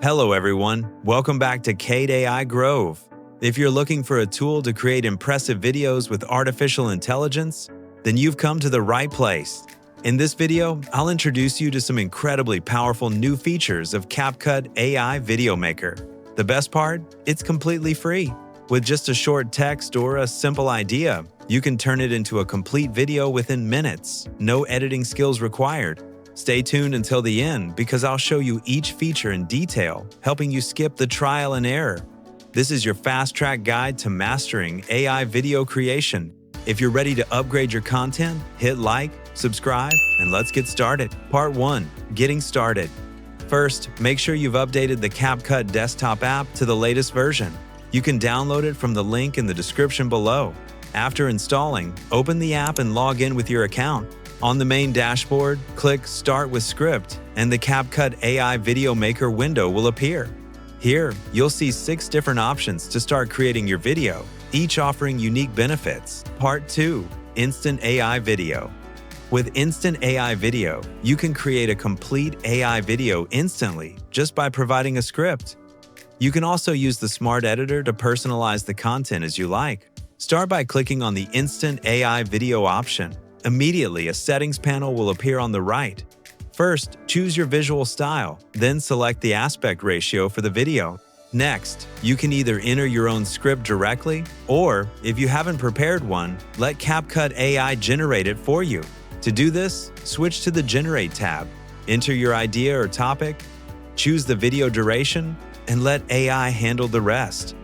Hello everyone, welcome back to Cade AI Grove. If you're looking for a tool to create impressive videos with artificial intelligence, then you've come to the right place. In this video, I'll introduce you to some incredibly powerful new features of CapCut AI Video Maker. The best part? It's completely free. With just a short text or a simple idea, you can turn it into a complete video within minutes, no editing skills required. Stay tuned until the end because I'll show you each feature in detail, helping you skip the trial and error. This is your fast-track guide to mastering AI video creation. If you're ready to upgrade your content, hit like, subscribe, and let's get started. Part 1. Getting started. First, make sure you've updated the CapCut desktop app to the latest version. You can download it from the link in the description below. After installing, open the app and log in with your account. On the main dashboard, click Start with Script, and the CapCut AI Video Maker window will appear. Here, you'll see 6 different options to start creating your video, each offering unique benefits. Part 2. Instant AI Video. With Instant AI Video, you can create a complete AI video instantly just by providing a script. You can also use the Smart Editor to personalize the content as you like. Start by clicking on the Instant AI Video option. Immediately, a settings panel will appear on the right. First, choose your visual style, then select the aspect ratio for the video. Next, you can either enter your own script directly, or, if you haven't prepared one, let CapCut AI generate it for you. To do this, switch to the Generate tab, enter your idea or topic, choose the video duration, and let AI handle the rest.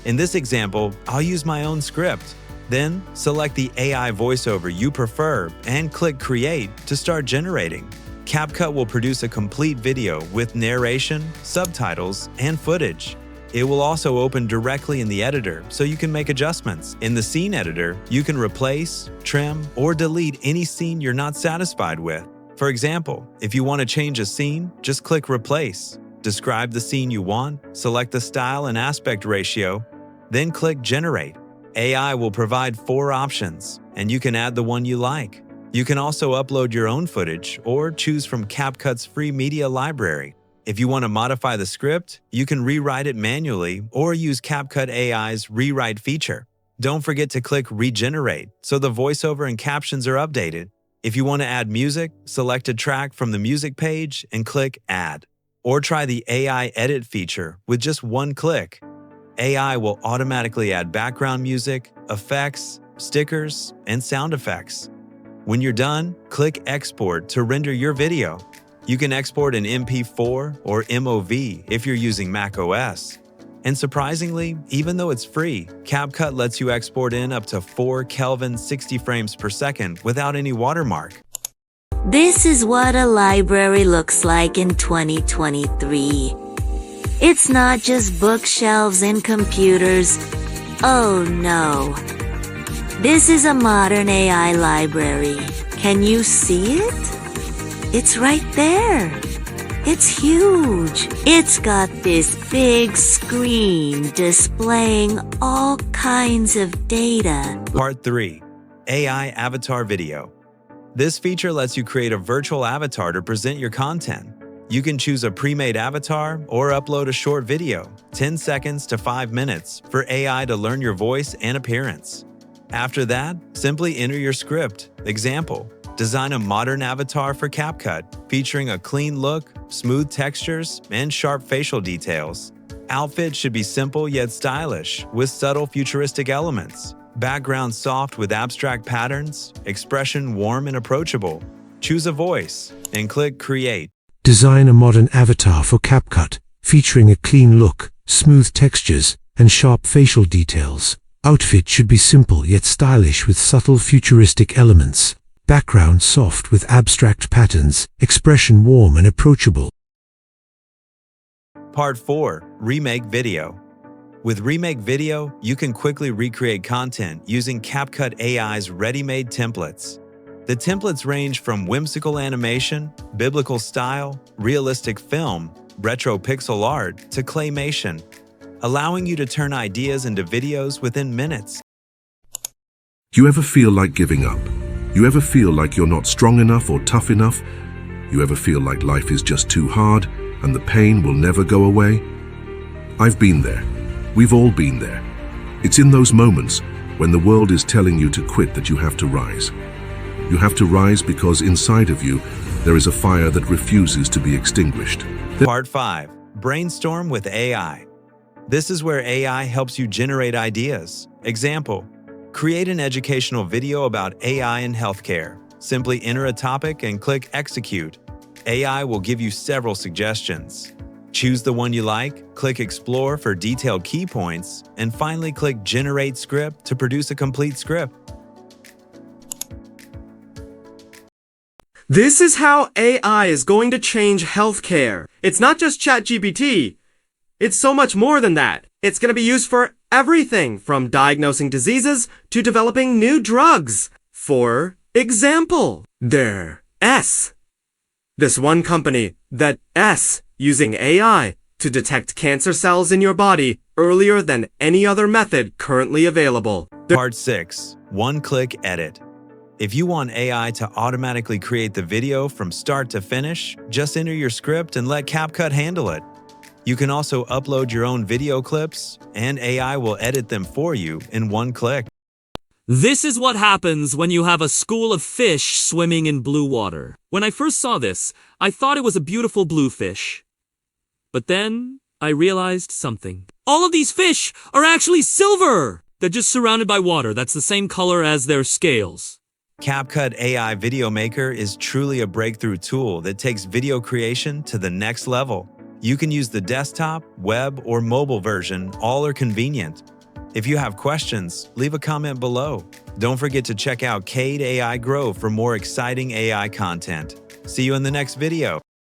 In this example, I'll use my own script. Then, select the AI voiceover you prefer and click Create to start generating. CapCut will produce a complete video with narration, subtitles, and footage. It will also open directly in the editor so you can make adjustments. In the Scene Editor, you can replace, trim, or delete any scene you're not satisfied with. For example, if you want to change a scene, just click Replace. Describe the scene you want, select the style and aspect ratio, then click Generate. AI will provide 4 options, and you can add the one you like. You can also upload your own footage or choose from CapCut's free media library. If you want to modify the script, you can rewrite it manually or use CapCut AI's Rewrite feature. Don't forget to click Regenerate so the voiceover and captions are updated. If you want to add music, select a track from the music page and click Add. Or try the AI Edit feature with just one click. AI will automatically add background music, effects, stickers, and sound effects. When you're done, click Export to render your video. You can export an MP4 or MOV if you're using macOS. And surprisingly, even though it's free, CapCut lets you export in up to 4 Kelvin 60 frames per second without any watermark. This is what a library looks like in 2023. It's not just bookshelves and computers. Oh no. This is a modern AI library. Can you see it? It's right there. It's huge. It's got this big screen displaying all kinds of data. Part 3. AI Avatar Video. This feature lets you create a virtual avatar to present your content. You can choose a pre-made avatar or upload a short video, 10 seconds to 5 minutes, for AI to learn your voice and appearance. After that, simply enter your script. Example: design a modern avatar for CapCut, featuring a clean look, smooth textures, and sharp facial details. Outfit should be simple yet stylish, with subtle futuristic elements. Background soft with abstract patterns, expression warm and approachable. Choose a voice, and click Create. Design a modern avatar for CapCut, featuring a clean look, smooth textures, and sharp facial details. Outfit should be simple yet stylish with subtle futuristic elements. Background soft with abstract patterns, expression warm and approachable. Part 4. Remake Video. With Remake Video, you can quickly recreate content using CapCut AI's ready-made templates. The templates range from whimsical animation, biblical style, realistic film, retro pixel art, to claymation, allowing you to turn ideas into videos within minutes. You ever feel like giving up? You ever feel like you're not strong enough or tough enough? You ever feel like life is just too hard? and the pain will never go away? I've been there. We've all been there. It's in those moments when the world is telling you to quit that you have to rise. You have to rise because inside of you, there is a fire that refuses to be extinguished. Part 5. Brainstorm with AI. This is where AI helps you generate ideas. Example: create an educational video about AI in healthcare. Simply enter a topic and click Execute. AI will give you several suggestions. Choose the one you like, click Explore for detailed key points, and finally click Generate Script to produce a complete script. This is how AI is going to change healthcare. It's not just ChatGPT. It's so much more than that. It's going to be used for everything from diagnosing diseases to developing new drugs. For example, this one company, that using AI to detect cancer cells in your body earlier than any other method currently available. Part 6. One-click edit. If you want AI to automatically create the video from start to finish, just enter your script and let CapCut handle it. You can also upload your own video clips, and AI will edit them for you in one click. This is what happens when you have a school of fish swimming in blue water. When I first saw this, I thought it was a beautiful blue fish. But then I realized something. All of these fish are actually silver! They're just surrounded by water that's the same color as their scales. CapCut AI Video Maker is truly a breakthrough tool that takes video creation to the next level. You can use the desktop, web, or mobile version, all are convenient. If you have questions, leave a comment below. Don't forget to check out CapCut AI Grow for more exciting AI content. See you in the next video.